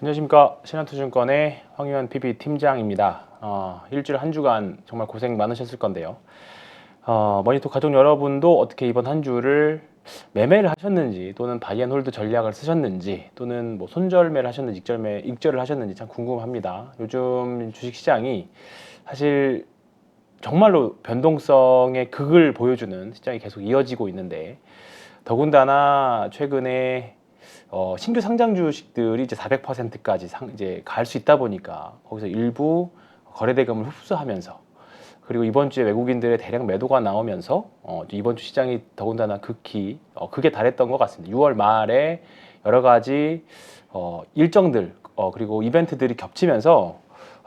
안녕하십니까. 신한투자증권의 황유한 PB팀장입니다. 일주일 한 주간 정말 고생 많으셨을 건데요. 머니터 가족 여러분도 어떻게 이번 한 주를 매매를 하셨는지 또는 바이앤홀드 전략을 쓰셨는지 또는 뭐 손절매를 하셨는지 익절을 하셨는지 참 궁금합니다. 요즘 주식시장이 사실 정말로 변동성의 극을 보여주는 시장이 계속 이어지고 있는데 더군다나 최근에 신규 상장 주식들이 이제 400%까지 이제 갈 수 있다 보니까 거기서 일부 거래대금을 흡수하면서 그리고 이번 주에 외국인들의 대량 매도가 나오면서 이번 주 시장이 더군다나 극에 달했던 것 같습니다. 6월 말에 여러 가지 일정들 그리고 이벤트들이 겹치면서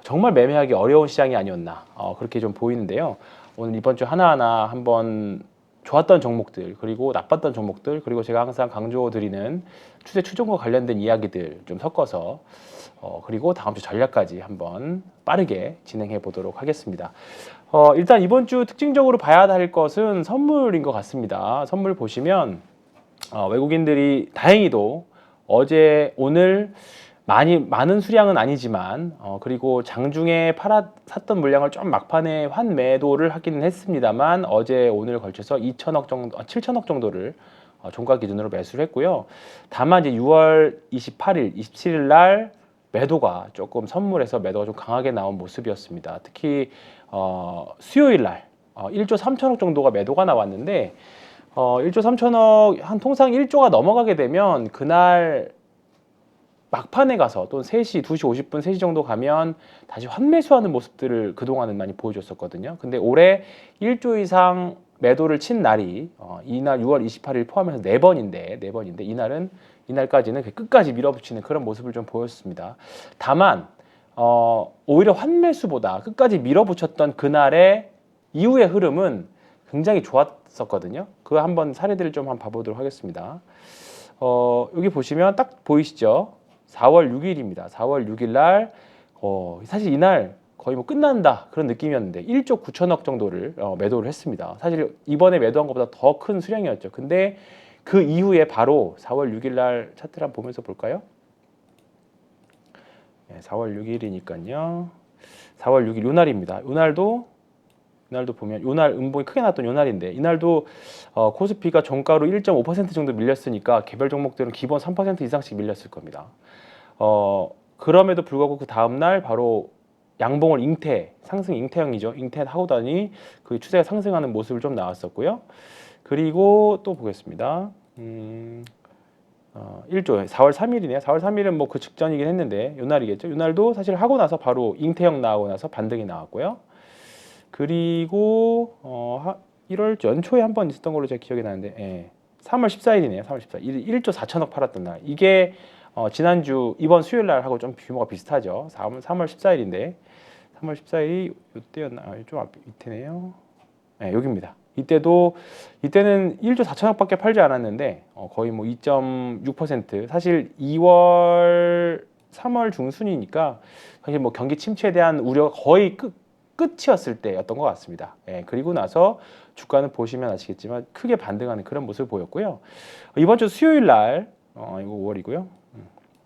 정말 매매하기 어려운 시장이 아니었나 그렇게 좀 보이는데요. 오늘 이번 주 하나하나 한번 좋았던 종목들 그리고 나빴던 종목들 그리고 제가 항상 강조드리는 추세 추종과 관련된 이야기들 좀 섞어서 그리고 다음 주 전략까지 한번 빠르게 진행해 보도록 하겠습니다. 일단 이번 주 특징적으로 봐야 할 것은 선물인 것 같습니다. 선물 보시면 외국인들이 다행히도 어제 오늘 많은 수량은 아니지만 그리고 장중에 샀던 물량을 좀 막판에 환매도를 하기는 했습니다만 어제 오늘 걸쳐서 2천억 정도, 7천억 정도를 종가 기준으로 매수를 했고요. 다만 이제 6월 28일, 27일 날 매도가 조금 선물에서 매도가 좀 강하게 나온 모습이었습니다. 특히 수요일 날 1조 3천억 정도가 매도가 나왔는데 1조 3천억 한 통상 1조가 넘어가게 되면 그날 막판에 가서 또는 3시, 2시 50분, 3시 정도 가면 다시 환매수하는 모습들을 그동안은 많이 보여줬었거든요. 근데 올해 1조 이상 매도를 친 날이 이날 6월 28일 포함해서 4번인데 이날까지는 끝까지 밀어붙이는 그런 모습을 좀 보였습니다. 다만 오히려 환매수보다 끝까지 밀어붙였던 그날의 이후의 흐름은 굉장히 좋았었거든요. 그 한번 사례들을 좀 한번 봐보도록 하겠습니다. 여기 보시면 딱 보이시죠? 4월 6일입니다. 4월 6일 날 사실 이날 거의 뭐 끝난다 그런 느낌이었는데 1조 9천억 정도를 매도를 했습니다. 사실 이번에 매도한 것보다 더 큰 수량이었죠. 근데 그 이후에 바로 4월 6일 날 차트를 한번 보면서 볼까요? 네, 4월 6일이니까요. 4월 6일 요 날입니다. 이날도 보면 요날 음봉이 크게 났던 요날인데 이날도 코스피가 종가로 1.5% 정도 밀렸으니까 개별 종목들은 기본 3% 이상씩 밀렸을 겁니다. 그럼에도 불구하고 그 다음날 바로 양봉을 상승 잉태형이죠. 잉태하고다니 그 추세가 상승하는 모습을 좀 나왔었고요. 그리고 또 보겠습니다. 1조 4월 3일이네요. 4월 3일은 뭐 그 직전이긴 했는데 요 날이겠죠. 요 날도 사실 하고 나서 바로 잉태형 나오고 나서 반등이 나왔고요. 그리고 1월 연초에 한번 있었던 걸로 제가 기억이 나는데 3월 14일이네요. 3월 14일 1조 4천억 팔았던 날. 이게 지난주 이번 수요일 날 하고 좀 규모가 비슷하죠. 3월 14일인데 3월 14일이 이때였나? 좀 앞 밑에네요. 네, 여기입니다. 이때는 1조 4천억밖에 팔지 않았는데 거의 뭐 2.6% 사실 2월 3월 중순이니까 사실 뭐 경기 침체에 대한 우려가 거의 끝이었을 때였던 것 같습니다. 그리고 나서 주가는 보시면 아시겠지만 크게 반등하는 그런 모습을 보였고요. 이번 주 수요일 날 이거 5월이고요.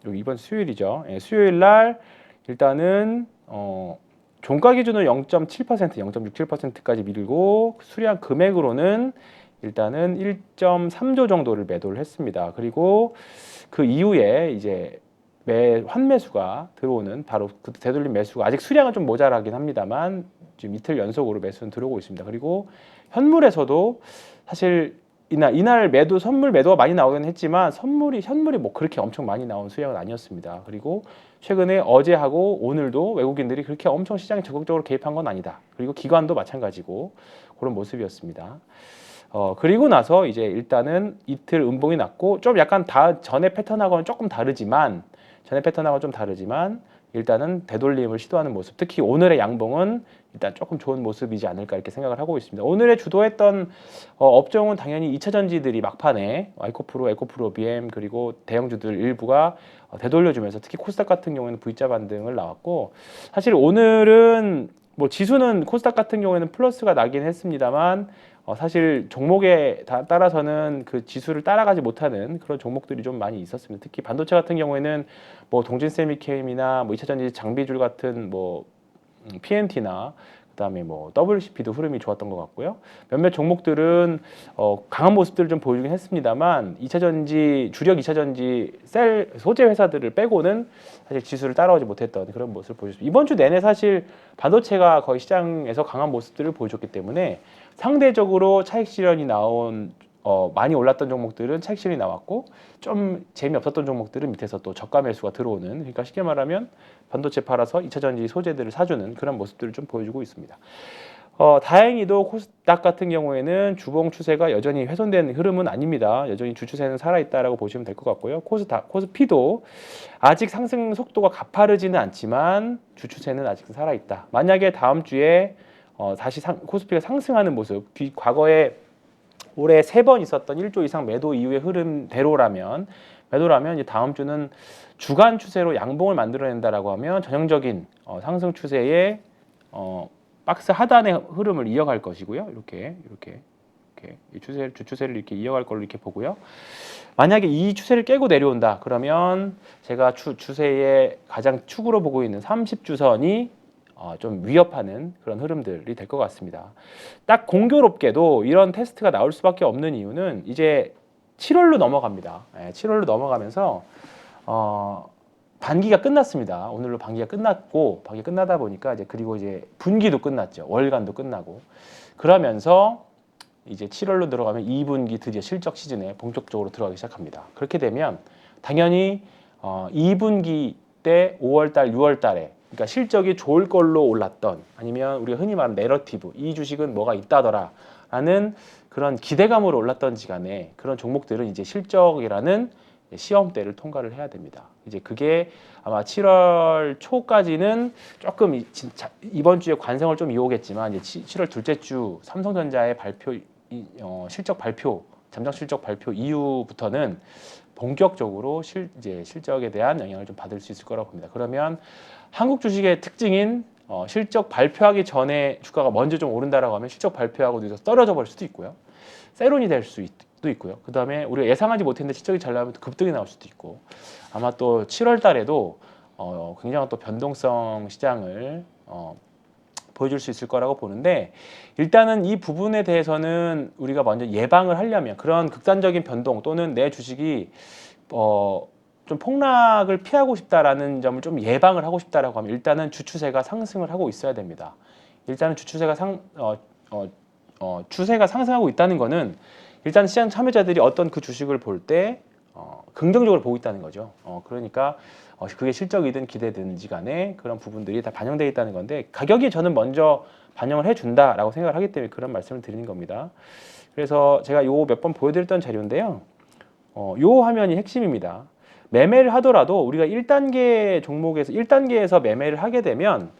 여기 이번 수요일이죠. 수요일 날 일단은 종가 기준으로 0.7%, 0.67%까지 밀고 수량 금액으로는 일단은 1.3조 정도를 매도를 했습니다. 그리고 그 이후에 이제 환매수가 들어오는 바로 그 되돌림 매수가 아직 수량은 좀 모자라긴 합니다만 지금 이틀 연속으로 매수는 들어오고 있습니다. 그리고 현물에서도 사실 이날 선물 매도가 많이 나오긴 했지만 현물이 뭐 그렇게 엄청 많이 나온 수량은 아니었습니다. 그리고 최근에 어제하고 오늘도 외국인들이 그렇게 엄청 시장에 적극적으로 개입한 건 아니다. 그리고 기관도 마찬가지고 그런 모습이었습니다. 그리고 나서 이제 일단은 이틀 음봉이 났고 좀 약간 전에 패턴하고는 조금 다르지만 일단은 되돌림을 시도하는 모습. 특히 오늘의 양봉은 일단 조금 좋은 모습이지 않을까 이렇게 생각을 하고 있습니다. 오늘의 주도했던 업종은 당연히 2차 전지들이 막판에 에코프로, BM 그리고 대형주들 일부가 되돌려주면서 특히 코스닥 같은 경우에는 V자 반등을 나왔고 사실 오늘은 뭐 지수는 코스닥 같은 경우에는 플러스가 나긴 했습니다만 사실 종목에 따라서는 그 지수를 따라가지 못하는 그런 종목들이 좀 많이 있었습니다. 특히 반도체 같은 경우에는 뭐 동진세미케임이나 뭐 2차전지 장비줄 같은 뭐 PNT나 그다음에 뭐 WCP도 흐름이 좋았던 것 같고요. 몇몇 종목들은 강한 모습들을 좀 보여주긴 했습니다만 2차전지 주력 2차전지 셀 소재 회사들을 빼고는 사실 지수를 따라오지 못했던 그런 모습을 보여줬습니다. 이번 주 내내 사실 반도체가 거의 시장에서 강한 모습들을 보여줬기 때문에 상대적으로 차익 실현이 나온 많이 올랐던 종목들은 차익 실현이 나왔고 좀 재미없었던 종목들은 밑에서 또 저가 매수가 들어오는, 그러니까 쉽게 말하면 반도체 팔아서 2차전지 소재들을 사주는 그런 모습들을 좀 보여주고 있습니다. 다행히도 코스닥 같은 경우에는 주봉 추세가 여전히 훼손된 흐름은 아닙니다. 여전히 주추세는 살아있다라고 보시면 될 것 같고요. 코스피도 아직 상승 속도가 가파르지는 않지만 주추세는 아직 살아있다. 만약에 다음 주에 다시 코스피가 상승하는 모습, 과거에 올해 3번 있었던 1조 이상 매도 이후의 흐름대로라면 이제 다음 주는 주간 추세로 양봉을 만들어낸다라고 하면 전형적인 상승 추세의 박스 하단의 흐름을 이어갈 것이고요. 이렇게 이 주추세를 이렇게 이어갈 걸로 이렇게 보고요. 만약에 이 추세를 깨고 내려온다 그러면 제가 추세의 가장 축으로 보고 있는 30주선이 좀 위협하는 그런 흐름들이 될 것 같습니다. 딱 공교롭게도 이런 테스트가 나올 수밖에 없는 이유는 이제 7월로 넘어갑니다. 7월로 넘어가면서 반기가 끝났습니다. 오늘로 반기가 끝났고, 반기 끝나다 보니까 그리고 이제 분기도 끝났죠. 월간도 끝나고 그러면서 이제 7월로 들어가면 2분기 드디어 실적 시즌에 본격적으로 들어가기 시작합니다. 그렇게 되면 당연히 2분기 때 5월달, 6월달에 그러니까 실적이 좋을 걸로 올랐던, 아니면 우리가 흔히 말하는 내러티브, 이 주식은 뭐가 있다더라 라는 그런 기대감으로 올랐던 시간에 그런 종목들은 이제 실적이라는 시험대를 통과를 해야 됩니다. 이제 그게 아마 7월 초까지는 조금 이번 주에 관성을 좀 이어오겠지만 이제 7월 둘째 주 삼성전자의 실적 발표, 잠정 실적 발표 이후부터는 본격적으로 이제 실적에 대한 영향을 좀 받을 수 있을 거라고 봅니다. 그러면 한국 주식의 특징인 실적 발표하기 전에 주가가 먼저 좀 오른다라고 하면 실적 발표하고 늦어서 떨어져 버릴 수도 있고요. 세론이 될 수도 있고요. 그 다음에 우리가 예상하지 못했는데 실적이 잘 나오면 급등이 나올 수도 있고, 아마 또 7월 달에도 굉장한 또 변동성 시장을 보여줄 수 있을 거라고 보는데, 일단은 이 부분에 대해서는 우리가 먼저 예방을 하려면, 그런 극단적인 변동 또는 내 주식이 좀 폭락을 피하고 싶다라는 점을 좀 예방을 하고 싶다라고 하면 일단은 주추세가 상승을 하고 있어야 됩니다. 일단은 주추세가 추세가 상승하고 있다는 거는 일단 시장 참여자들이 어떤 그 주식을 볼 때 긍정적으로 보고 있다는 거죠. 그러니까 그게 실적이든 기대든지 간에 그런 부분들이 다 반영되어 있다는 건데, 가격이 저는 먼저 반영을 해준다라고 생각을 하기 때문에 그런 말씀을 드리는 겁니다. 그래서 제가 요 몇 번 보여드렸던 자료인데요. 요 화면이 핵심입니다. 매매를 하더라도 우리가 1단계 종목에서 1단계에서 매매를 하게 되면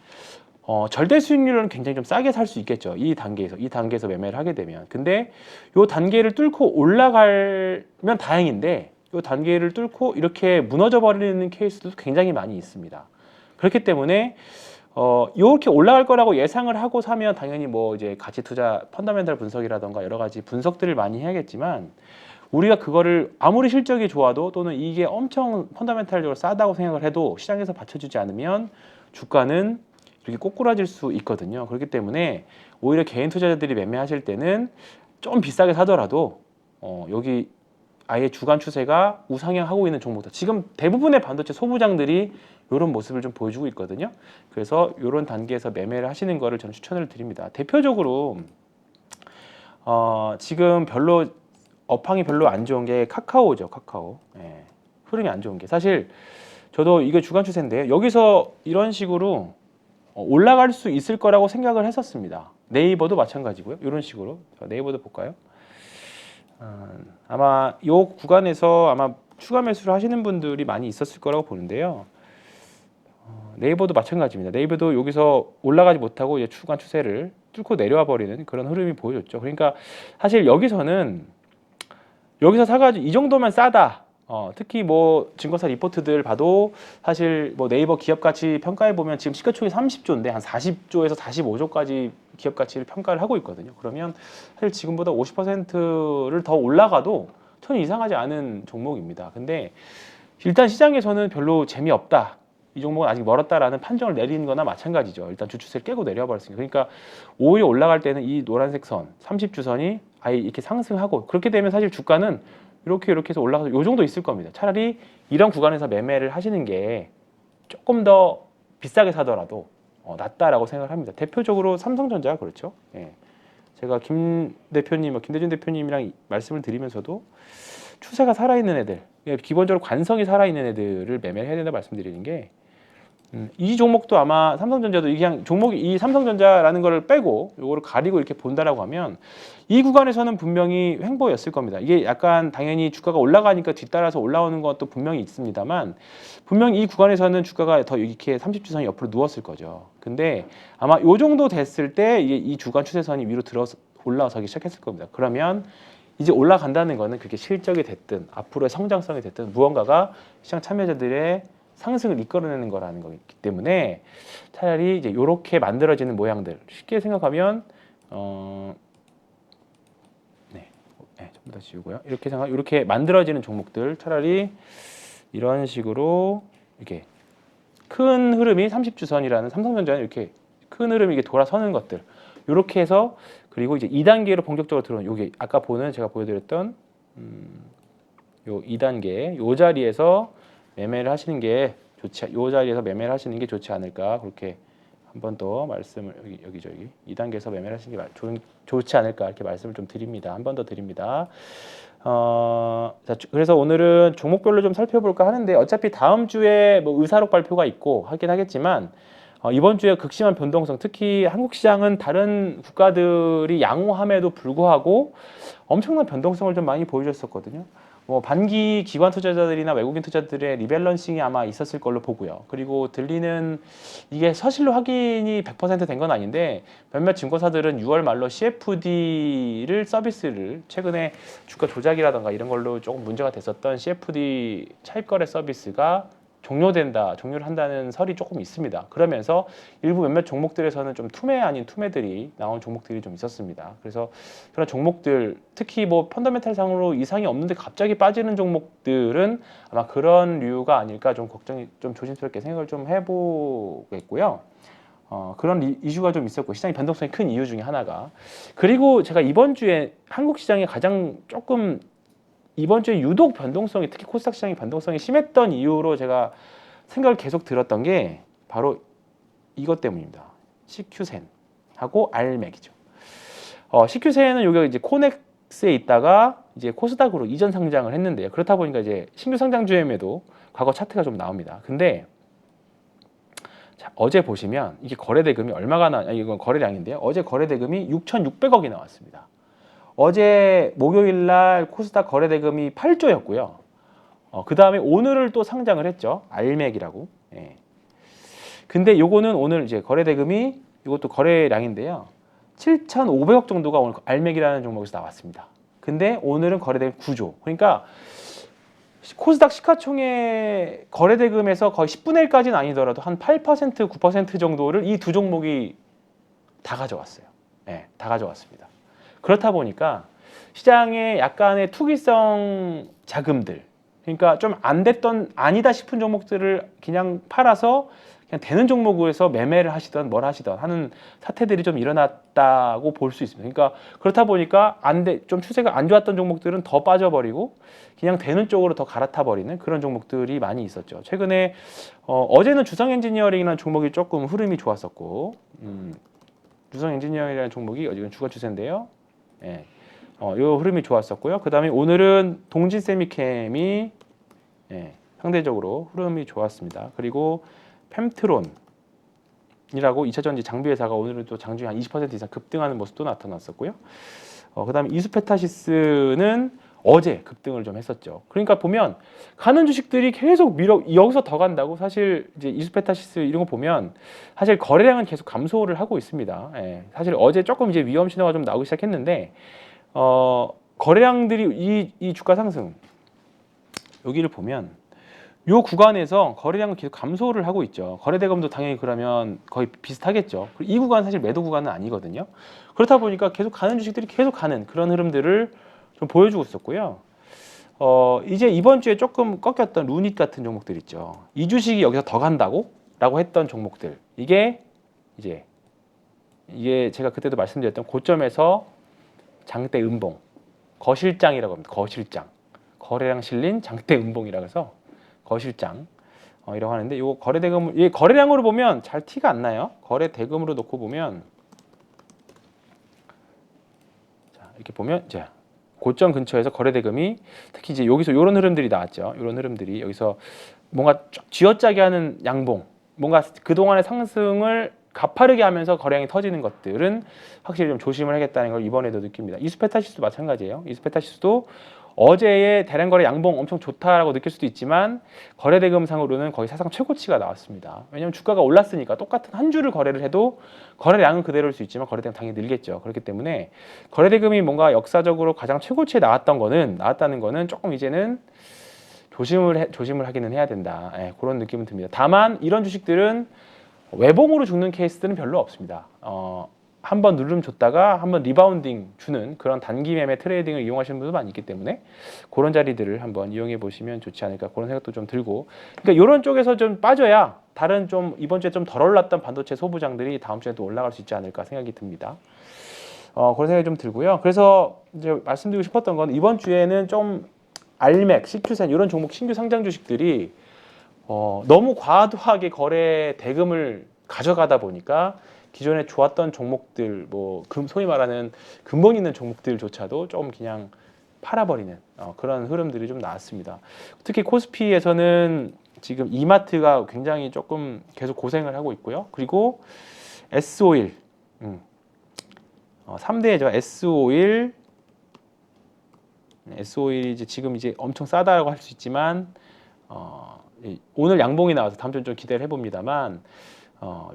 절대 수익률은 굉장히 좀 싸게 살 수 있겠죠. 이 단계에서 매매를 하게 되면. 근데 이 단계를 뚫고 올라가면 다행인데, 이 단계를 뚫고 이렇게 무너져 버리는 케이스도 굉장히 많이 있습니다. 그렇기 때문에 이렇게 올라갈 거라고 예상을 하고 사면 당연히 뭐 이제 가치 투자 펀더멘탈 분석이라던가 여러 가지 분석들을 많이 해야겠지만, 우리가 그거를 아무리 실적이 좋아도 또는 이게 엄청 펀더멘탈적으로 싸다고 생각을 해도 시장에서 받쳐주지 않으면 주가는 이렇게 꼬꾸라질 수 있거든요. 그렇기 때문에 오히려 개인 투자자들이 매매하실 때는 좀 비싸게 사더라도 여기 아예 주간 추세가 우상향하고 있는 종목들, 지금 대부분의 반도체 소부장들이 이런 모습을 좀 보여주고 있거든요. 그래서 이런 단계에서 매매를 하시는 거를 저는 추천을 드립니다. 대표적으로 지금 업황이 별로 안 좋은 게 카카오죠. 카카오. 흐름이 안 좋은 게, 사실 저도 이게 주간 추세인데 여기서 이런 식으로 올라갈 수 있을 거라고 생각을 했었습니다. 네이버도 마찬가지고요. 이런 식으로 네이버도 볼까요? 아마 이 구간에서 아마 추가 매수를 하시는 분들이 많이 있었을 거라고 보는데요. 네이버도 마찬가지입니다. 네이버도 여기서 올라가지 못하고 이제 주간 추세를 뚫고 내려와 버리는 그런 흐름이 보여줬죠. 그러니까 사실 여기서 사가지고 이 정도면 싸다, 특히 뭐 증거사 리포트들 봐도 사실 뭐 네이버 기업 가치 평가해 보면 지금 시가총액 30조인데 한 40조에서 45조까지 기업 가치를 평가를 하고 있거든요. 그러면 사실 지금보다 50%를 더 올라가도 전혀 이상하지 않은 종목입니다. 근데 일단 시장에서는 별로 재미없다. 이 종목은 아직 멀었다라는 판정을 내리는 거나 마찬가지죠. 일단 주추세를 깨고 내려와 버렸으니까. 그러니까 오히려 올라갈 때는 이 노란색 선, 30주선이 아예 이렇게 상승하고 그렇게 되면 사실 주가는 이렇게 해서 올라가서 요 정도 있을 겁니다. 차라리 이런 구간에서 매매를 하시는 게 조금 더 비싸게 사더라도 낫다라고 생각을 합니다. 대표적으로 삼성전자 그렇죠. 예. 제가 김 대표님, 김대중 대표님이랑 말씀을 드리면서도 추세가 살아있는 애들, 기본적으로 관성이 살아있는 애들을 매매를 해야 된다 말씀드리는 게 이 종목도 아마 삼성전자도 그냥 종목이 이 삼성전자라는 거를 빼고 요거를 가리고 이렇게 본다라고 하면 이 구간에서는 분명히 횡보였을 겁니다. 이게 약간 당연히 주가가 올라가니까 뒤따라서 올라오는 것도 분명히 있습니다만 분명히 이 구간에서는 주가가 더 이렇게 30주선이 옆으로 누웠을 거죠. 근데 아마 요 정도 됐을 때 이게 이 주간 추세선이 위로 들어서 올라서기 시작했을 겁니다. 그러면 이제 올라간다는 거는 그게 실적이 됐든 앞으로의 성장성이 됐든 무언가가 시장 참여자들의 상승을 이끌어내는 거라는 거기 때문에 차라리 이제 이렇게 만들어지는 모양들 쉽게 생각하면 좀 더 지우고요. 이렇게 만들어지는 종목들 차라리 이런 식으로 이렇게 큰 흐름이 30주선이라는 삼성전자는 이렇게 큰 흐름이 이게 돌아서는 것들 이렇게 해서 그리고 이제 2단계로 본격적으로 들어오는 요게 아까 제가 보여드렸던 요 2단계 요 자리에서 매매를 하시는 게 요 자리에서 매매를 하시는 게 좋지 않을까 그렇게 한 번 더 말씀을 여기 2단계에서 매매를 하시는 게 좋지 않을까 이렇게 말씀을 좀 드립니다. 한 번 더 드립니다. 그래서 오늘은 종목별로 좀 살펴볼까 하는데 어차피 다음 주에 뭐 의사록 발표가 있고 하긴 하겠지만 이번 주에 극심한 변동성 특히 한국 시장은 다른 국가들이 양호함에도 불구하고 엄청난 변동성을 좀 많이 보여줬었거든요. 뭐 반기 기관 투자자들이나 외국인 투자들의 리밸런싱이 아마 있었을 걸로 보고요. 그리고 들리는 이게 사실로 확인이 100%된 건 아닌데 몇몇 증권사들은 6월 말로 CFD를 서비스를 최근에 주가 조작이라던가 이런 걸로 조금 문제가 됐었던 CFD 차입거래 서비스가 종료를 한다는 설이 조금 있습니다. 그러면서 일부 몇몇 종목들에서는 좀 투매 아닌 투매들이 나온 종목들이 좀 있었습니다. 그래서 그런 종목들 특히 뭐 펀더멘탈 상으로 이상이 없는데 갑자기 빠지는 종목들은 아마 그런 류가 아닐까 좀 조심스럽게 생각을 좀 해보겠고요. 그런 이슈가 좀 있었고 시장의 변동성이 큰 이유 중에 하나가 그리고 제가 이번 주에 한국 시장에 가장 조금 이번 주에 유독 변동성이 특히 코스닥 시장의 변동성이 심했던 이유로 제가 생각을 계속 들었던 게 바로 이것 때문입니다. CQ센하고 알맥이죠. CQ센은 여기가 이제 코넥스에 있다가 이제 코스닥으로 이전 상장을 했는데요. 그렇다 보니까 이제 신규 상장주임에도 과거 차트가 좀 나옵니다. 근데 자, 어제 보시면 이게 거래대금이 얼마가 이건 거래량인데요. 어제 거래대금이 6,600억이 나왔습니다. 어제 목요일 날 코스닥 거래대금이 8조였고요. 그 다음에 오늘을 또 상장을 했죠. 알맥이라고. 예. 근데 요거는 오늘 이제 거래대금이 이것도 거래량인데요. 7,500억 정도가 오늘 알맥이라는 종목에서 나왔습니다. 근데 오늘은 거래대금 9조. 그러니까 코스닥 시가총액 거래대금에서 거의 10분의 1까지는 아니더라도 한 8%, 9% 정도를 이 두 종목이 다 가져왔어요. 예, 다 가져왔습니다. 그렇다 보니까 시장에 약간의 투기성 자금들 그러니까 좀 안 됐던 아니다 싶은 종목들을 그냥 팔아서 그냥 되는 종목에서 매매를 하시던 뭘 하시던 하는 사태들이 좀 일어났다고 볼 수 있습니다. 그러니까 그렇다 보니까 좀 추세가 안 좋았던 종목들은 더 빠져버리고 그냥 되는 쪽으로 더 갈아타 버리는 그런 종목들이 많이 있었죠. 최근에 어제는 주성 엔지니어링이라는 종목이 조금 흐름이 좋았었고 주성 엔지니어링이라는 종목이 어제는 주가 추세인데요. 예. 요 흐름이 좋았었고요. 그 다음에 오늘은 동진 세미캠이 상대적으로 흐름이 좋았습니다. 그리고 펨트론이라고 2차전지 장비 회사가 오늘은 또 장중에 한 20% 이상 급등하는 모습도 나타났었고요. 그 다음에 이수페타시스는 어제 급등을 좀 했었죠. 그러니까 보면 가는 주식들이 계속 여기서 더 간다고 사실 이제 이수페타시스 이런 거 보면 사실 거래량은 계속 감소를 하고 있습니다. 예. 사실 어제 조금 이제 위험 신호가 좀 나오기 시작했는데 거래량들이 이 주가 상승 여기를 보면 요 구간에서 거래량은 계속 감소를 하고 있죠. 거래대금도 당연히 그러면 거의 비슷하겠죠. 그리고 이 구간 사실 매도 구간은 아니거든요. 그렇다 보니까 계속 가는 주식들이 계속 가는 그런 흐름들을 좀 보여주고 있었고요. 이제 이번 주에 조금 꺾였던 루닛 같은 종목들 있죠. 이 주식이 여기서 더 간다고? 라고 했던 종목들. 이게 제가 그때도 말씀드렸던 고점에서 장대 음봉, 거실장이라고 합니다. 거실장. 거래량 실린 장대 음봉이라고 해서 거실장 이라고 하는데, 요 거래대금, 이 거래량으로 보면 잘 티가 안 나요. 거래대금으로 놓고 보면, 자, 이렇게 보면, 자, 고점 근처에서 거래대금이 특히 이제 여기서 이런 흐름들이 나왔죠. 이런 흐름들이 여기서 뭔가 쥐어짜게 하는 양봉, 뭔가 그동안의 상승을 가파르게 하면서 거래량이 터지는 것들은 확실히 좀 조심을 하겠다는 걸 이번에도 느낍니다. 이수페타시스도 마찬가지예요. 이수페타시스도 어제의 대량 거래 양봉 엄청 좋다라고 느낄 수도 있지만 거래대금상으로는 거의 사상 최고치가 나왔습니다. 왜냐하면 주가가 올랐으니까 똑같은 한 주를 거래를 해도 거래량은 그대로일 수 있지만 거래대금 당연히 늘겠죠. 그렇기 때문에 거래대금이 뭔가 역사적으로 가장 최고치에 나왔다는 거는 조금 이제는 조심을 하기는 해야 된다. 그런 느낌은 듭니다. 다만 이런 주식들은 외봉으로 죽는 케이스들은 별로 없습니다. 한번 누름 줬다가 한번 리바운딩 주는 그런 단기 매매 트레이딩을 이용하시는 분도 많이 있기 때문에 그런 자리들을 한번 이용해 보시면 좋지 않을까, 그런 생각도 좀 들고, 그러니까 이런 쪽에서 좀 빠져야 다른 좀 이번 주에 좀 덜 올랐던 반도체 소부장들이 다음 주에도 올라갈 수 있지 않을까 생각이 듭니다. 그런 생각이 좀 들고요. 그래서 이제 말씀드리고 싶었던 건 이번 주에는 좀 알맥, CQ센 이런 종목 신규 상장 주식들이 너무 과도하게 거래 대금을 가져가다 보니까 기존에 좋았던 종목들, 뭐 소위 말하는 근본 있는 종목들조차도 좀 그냥 팔아버리는 그런 흐름들이 좀 나왔습니다. 특히 코스피에서는 지금 이마트가 굉장히 조금 계속 고생을 하고 있고요. 그리고 S51, 3대죠. S51이 지금 이제 엄청 싸다라고 할 수 있지만 오늘 양봉이 나와서 다음 주는 좀 기대를 해봅니다만,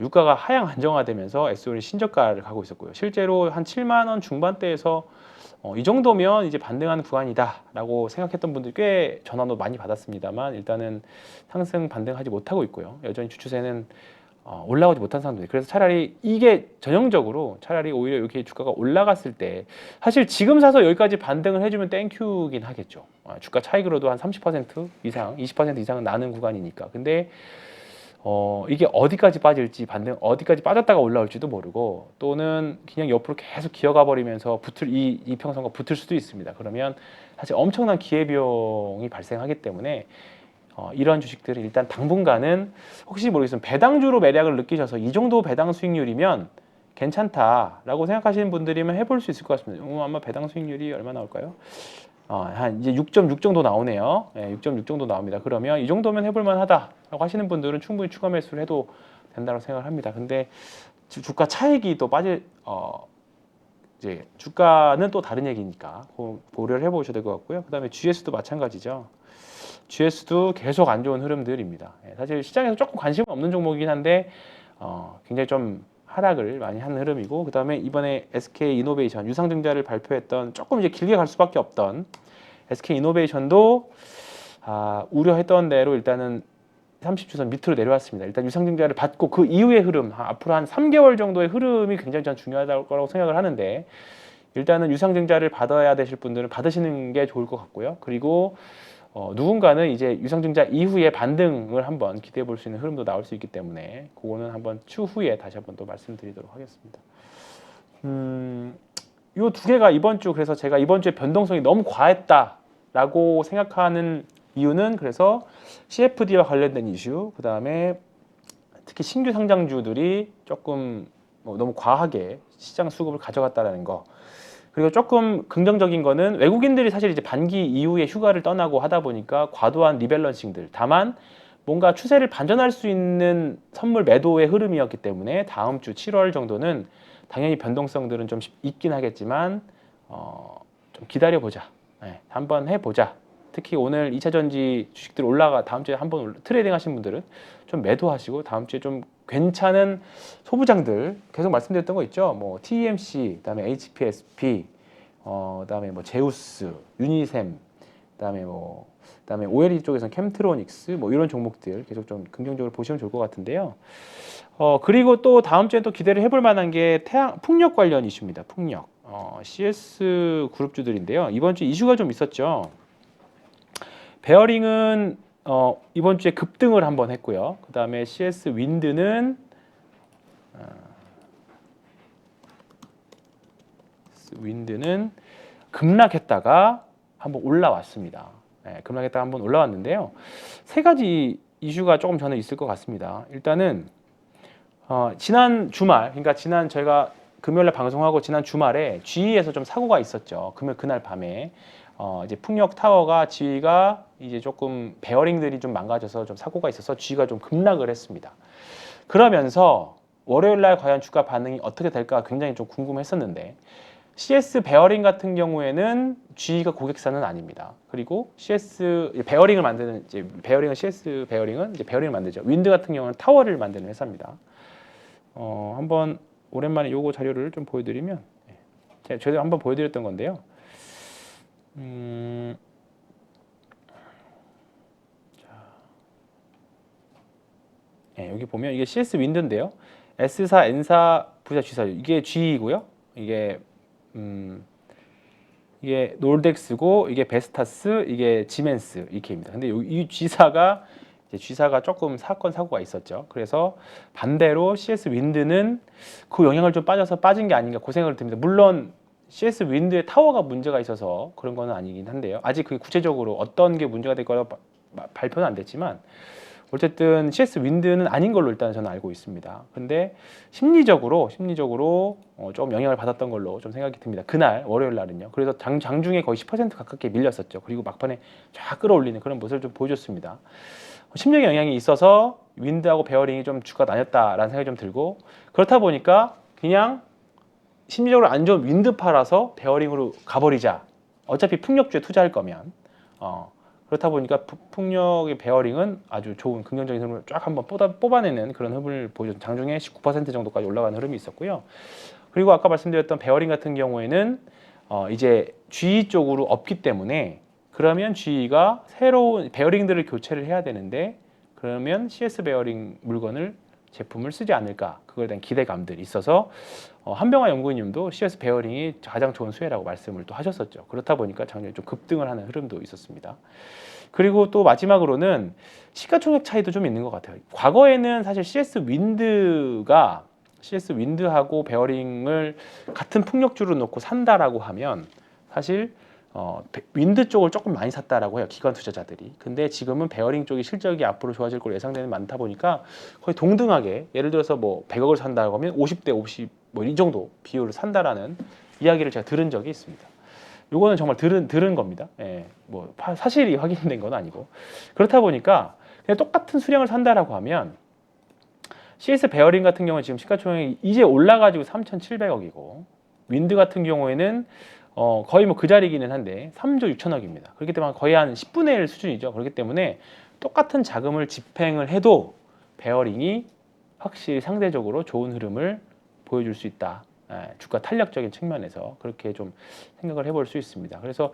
유가가 하향 안정화되면서 S51이 신저가를 가고 있었고요. 실제로 한 7만 원 중반대에서 이 정도면 이제 반등하는 구간이다라고 생각했던 분들이 꽤 전화도 많이 받았습니다만, 일단은 상승 반등하지 못하고 있고요. 여전히 주추세는 올라오지 못한 상황입니다. 그래서 차라리 이게 전형적으로 차라리 오히려 이렇게 주가가 올라갔을 때 사실 지금 사서 여기까지 반등을 해주면 땡큐긴 하겠죠. 주가 차익으로도 한 30% 이상, 20% 이상은 나는 구간이니까. 근데 이게 어디까지 빠질지, 반등 어디까지 빠졌다가 올라올지도 모르고, 또는 그냥 옆으로 계속 기어가 버리면서 이 평선과 붙을 수도 있습니다. 그러면 사실 엄청난 기회비용이 발생하기 때문에 이런 주식들을 일단 당분간은 혹시 모르겠으면 배당주로 매력을 느끼셔서 이 정도 배당 수익률이면 괜찮다라고 생각하시는 분들이면 해볼 수 있을 것 같습니다. 아마 배당 수익률이 얼마 나올까요? 한 이제 6.6 정도 나오네요. 6.6 정도 나옵니다. 그러면 이 정도면 해볼만 하다라고 하시는 분들은 충분히 추가 매수를 해도 된다고 생각을 합니다. 근데 주가 차익이 또 이제 주가는 또 다른 얘기니까 고려를 해보셔야 될 것 같고요. 그 다음에 GS도 마찬가지죠. GS도 계속 안 좋은 흐름들입니다. 사실 시장에서 조금 관심 없는 종목이긴 한데 굉장히 좀 하락을 많이 한 흐름이고, 그 다음에 이번에 SK이노베이션 유상증자를 발표했던 조금 이제 길게 갈 수밖에 없던 SK이노베이션도 우려했던 대로 일단은 30주선 밑으로 내려왔습니다. 일단 유상증자를 받고 그 이후의 흐름, 앞으로 한 3개월 정도의 흐름이 굉장히 전 중요하다고 생각을 하는데, 일단은 유상증자를 받아야 되실 분들은 받으시는 게 좋을 것 같고요. 그리고 누군가는 이제 유상증자 이후에 반등을 한번 기대해 볼 수 있는 흐름도 나올 수 있기 때문에 그거는 한번 추후에 다시 한번 또 말씀드리도록 하겠습니다. 요 두 개가 이번 주, 그래서 제가 이번 주에 변동성이 너무 과했다라고 생각하는 이유는, 그래서 CFD와 관련된 이슈, 그 다음에 특히 신규 상장주들이 조금 너무 과하게 시장 수급을 가져갔다라는 거, 그리고 조금 긍정적인 거는 외국인들이 사실 이제 반기 이후에 휴가를 떠나고 하다 보니까 과도한 리밸런싱들, 다만 뭔가 추세를 반전할 수 있는 선물 매도의 흐름이었기 때문에 다음 주 7월 정도는 당연히 변동성들은 좀 있긴 하겠지만 좀 기다려보자, 한번 해보자. 특히 오늘 2차전지 주식들 다음 주에 한번 트레이딩 하신 분들은 좀 매도하시고, 다음 주에 좀 괜찮은 소부장들 계속 말씀드렸던 거 있죠. 뭐 TMC, 그다음에 HPSP, 그다음에 뭐 제우스, 유니셈, 그다음에 뭐 그다음에 OLED 쪽에서는 캠트로닉스 뭐 이런 종목들 계속 좀 긍정적으로 보시면 좋을 것 같은데요. 그리고 또 다음 주에 또 기대를 해볼 만한 게 풍력 관련 이슈입니다. 풍력. CS 그룹주들인데요. 이번 주 이슈가 좀 있었죠. 베어링은 이번 주에 급등을 한번 했고요. 그 다음에 CS 윈드는 급락했다가 한번 올라왔습니다. 네, 급락했다가 한번 올라왔는데요. 세 가지 이슈가 조금 저는 있을 것 같습니다. 일단은 지난 주말, 그러니까 지난 저희가 금요일에 방송하고 지난 주말에 GE에서 좀 사고가 있었죠. 그날 밤에 이제 풍력 타워가 GE가 이제 조금 베어링들이 좀 망가져서 좀 사고가 있어서 GE가 좀 급락을 했습니다. 그러면서 월요일 날 과연 주가 반응이 어떻게 될까 굉장히 좀 궁금했었는데 CS 베어링 같은 경우에는 GE가 고객사는 아닙니다. 그리고 CS 베어링을 만드는 이제 CS 베어링은 이제 베어링을 만들죠. 윈드 같은 경우는 타워를 만드는 회사입니다. 한번 오랜만에 요거 자료를 좀 보여드리면 제가 한번 보여드렸던 건데요. 여기 보면 이게 CS 윈드인데요. S사, N사, V사, G사 이게 G이고요. 이게 놀덱스고 이게 베스타스, 이게 지멘스 이케입니다. 근데 이 G사가 조금 사고가 있었죠. 그래서 반대로 CS 윈드는 그 영향을 좀 빠진 게 아닌가 고생을 듭니다. 물론 CS 윈드의 타워가 문제가 있어서 그런 건 아니긴 한데요. 아직 그 구체적으로 어떤 게 문제가 될 거라고 발표는 안 됐지만 어쨌든 CS 윈드는 아닌 걸로 일단 저는 알고 있습니다. 근데 심리적으로 좀 영향을 받았던 걸로 좀 생각이 듭니다. 그날 월요일 날은요. 그래서 장중에 거의 10% 가깝게 밀렸었죠. 그리고 막판에 쫙 끌어올리는 그런 모습을 좀 보여줬습니다. 심리적 영향이 있어서 윈드하고 베어링이 좀 주가 나뉘었다라는 생각이 좀 들고 그렇다 보니까 그냥 심리적으로 안 좋은 윈드 팔아서 베어링으로 가버리자. 어차피 풍력주에 투자할 거면 그렇다 보니까 풍력의 베어링은 아주 좋은 긍정적인 흐름을 쫙 한번 뽑아내는 그런 흐름을 보여줬죠. 장중에 19% 정도까지 올라가는 흐름이 있었고요. 그리고 아까 말씀드렸던 베어링 같은 경우에는 이제 GE 쪽으로 없기 때문에 그러면 GE가 새로운 베어링들을 교체를 해야 되는데 그러면 CS 베어링 제품을 쓰지 않을까 그거에 대한 기대감들이 있어서 한병화 연구위님도 CS 베어링이 가장 좋은 수혜라고 말씀을 또 하셨었죠. 그렇다 보니까 작년에 좀 급등을 하는 흐름도 있었습니다. 그리고 또 마지막으로는 시가총액 차이도 좀 있는 것 같아요. 과거에는 사실 CS 윈드하고 베어링을 같은 풍력주로 놓고 산다라고 하면 사실 윈드 쪽을 조금 많이 샀다라고 해요. 기관 투자자들이. 근데 지금은 베어링 쪽이 실적이 앞으로 좋아질 걸로 예상되는 많다 보니까 거의 동등하게 예를 들어서 뭐 100억을 산다고 하면 50대 50 뭐 이 정도 비율을 산다라는 이야기를 제가 들은 적이 있습니다. 요거는 정말 들은 겁니다. 뭐 사실이 확인된 건 아니고. 그렇다 보니까 그냥 똑같은 수량을 산다라고 하면 CS 베어링 같은 경우는 지금 시가총액이 이제 올라가지고 3,700억이고 윈드 같은 경우에는 거의 뭐 그 자리기는 한데 3조 6천억입니다. 그렇기 때문에 거의 한 10분의 1 수준이죠. 그렇기 때문에 똑같은 자금을 집행을 해도 베어링이 확실히 상대적으로 좋은 흐름을 보여줄 수 있다. 주가 탄력적인 측면에서 그렇게 좀 생각을 해볼 수 있습니다. 그래서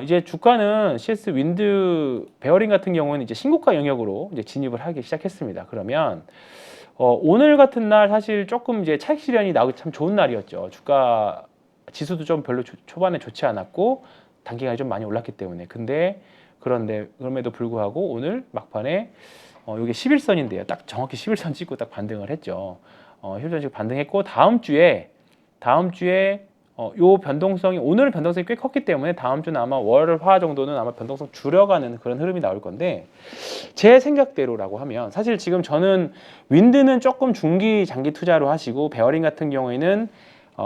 이제 주가는 CS 윈드 베어링 같은 경우는 이제 신고가 영역으로 이제 진입을 하기 시작했습니다. 그러면 오늘 같은 날 사실 조금 이제 차익 실현이 나오기 참 좋은 날이었죠. 주가 지수도 좀 별로 초반에 좋지 않았고 단기간에 좀 많이 올랐기 때문에 그런데 그럼에도 불구하고 오늘 막판에 이게 11선인데요. 딱 정확히 11선 찍고 딱 반등을 했죠. 11선 찍고 반등했고 다음 주에 요 변동성이 오늘 변동성이 꽤 컸기 때문에 다음 주는 아마 월화 정도는 아마 변동성 줄여가는 그런 흐름이 나올 건데 제 생각대로라고 하면 사실 지금 저는 윈드는 조금 중기 장기 투자로 하시고 베어링 같은 경우에는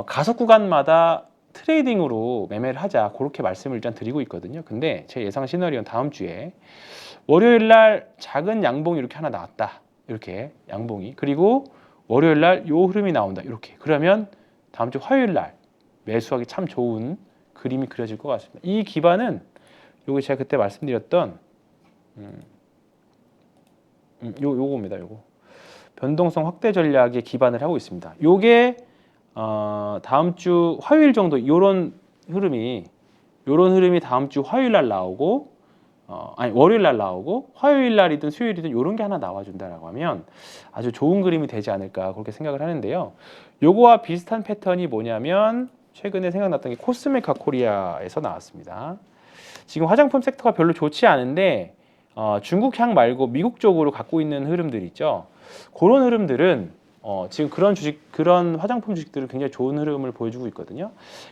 가속 구간마다 트레이딩으로 매매를 하자 그렇게 말씀을 일단 드리고 있거든요. 근데 제 예상 시나리오는 다음 주에 월요일 날 작은 양봉이 이렇게 하나 나왔다. 이렇게 양봉이. 그리고 월요일 날 요 흐름이 나온다. 이렇게. 그러면 다음 주 화요일 날 매수하기 참 좋은 그림이 그려질 것 같습니다. 이 기반은 요게 제가 그때 말씀드렸던 요겁니다. 요거. 변동성 확대 전략에 기반을 하고 있습니다. 요게 다음 주 화요일 정도 요런 흐름이 다음 주 화요일 날 나오고 아니 월요일 날 나오고 화요일 날이든 수요일이든 이런 게 하나 나와준다라고 하면 아주 좋은 그림이 되지 않을까 그렇게 생각을 하는데요. 요거와 비슷한 패턴이 뭐냐면 최근에 생각났던 게 코스메카 코리아에서 나왔습니다. 지금 화장품 섹터가 별로 좋지 않은데 중국 향 말고 미국 쪽으로 갖고 있는 흐름들 있죠. 그런 흐름들은 지금 그런 화장품 주식들은 굉장히 좋은 흐름을 보여주고 있거든요.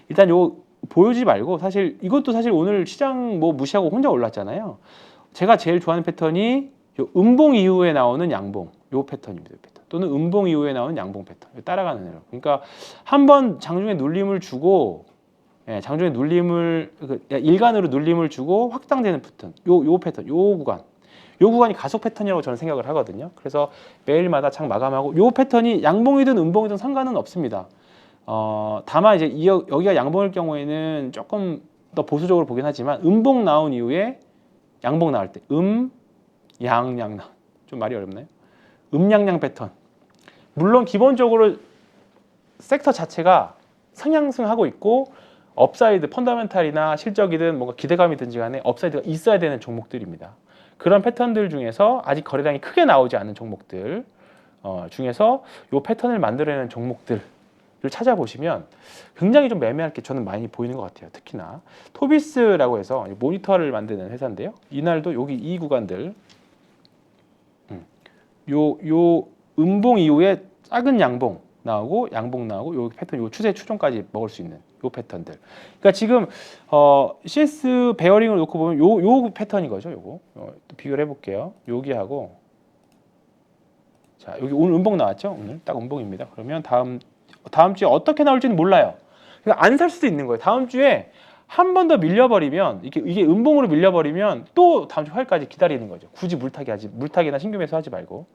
일단 요 보여주지 말고 사실 이것도 사실 오늘 시장 뭐 무시하고 혼자 올랐잖아요. 제가 제일 좋아하는 패턴이 요 음봉 이후에 나오는 양봉 요 패턴입니다. 요 패턴. 또는 음봉 이후에 나오는 양봉 패턴. 따라가는 흐름. 그러니까 한번 장중에 눌림을 주고 장중에 눌림을 일간으로 눌림을 주고 확장되는 패턴. 요 패턴. 요 구간이 가속 패턴이라고 저는 생각을 하거든요. 그래서 매일마다 장 마감하고 요 패턴이 양봉이든 음봉이든 상관은 없습니다. 다만 이제 여기가 양봉일 경우에는 조금 더 보수적으로 보긴 하지만 음봉 나온 이후에 양봉 나올 때 양양 좀 말이 어렵나요? 양양 패턴. 물론 기본적으로 섹터 자체가 상향승하고 있고 업사이드 펀더멘탈이나 실적이든 뭔가 기대감이든지 간에 업사이드가 있어야 되는 종목들입니다. 그런 패턴들 중에서 아직 거래량이 크게 나오지 않은 종목들 중에서 이 패턴을 만들어내는 종목들을 찾아보시면 굉장히 좀 매매할 게 저는 많이 보이는 것 같아요. 특히나 토비스라고 해서 모니터를 만드는 회사인데요. 이날도 여기 이 구간들 요 음봉 이후에 작은 양봉 나오고 양봉 나오고 요 패턴 요 추세 추종까지 먹을 수 있는 요 패턴들. 그러니까 지금 CS 베어링을 놓고 보면 요 패턴인 거죠. 요거 또 비교를 해볼게요. 여기하고 자 여기 오늘 음봉 나왔죠. 오늘 딱 음봉입니다. 그러면 다음 주에 어떻게 나올지는 몰라요. 그러니까 안 살 수도 있는 거예요. 다음 주에 한 번 더 밀려버리면 이게 음봉으로 밀려버리면 또 다음 주 화요일까지 기다리는 거죠. 굳이 물타기나 신규 매수하지 말고.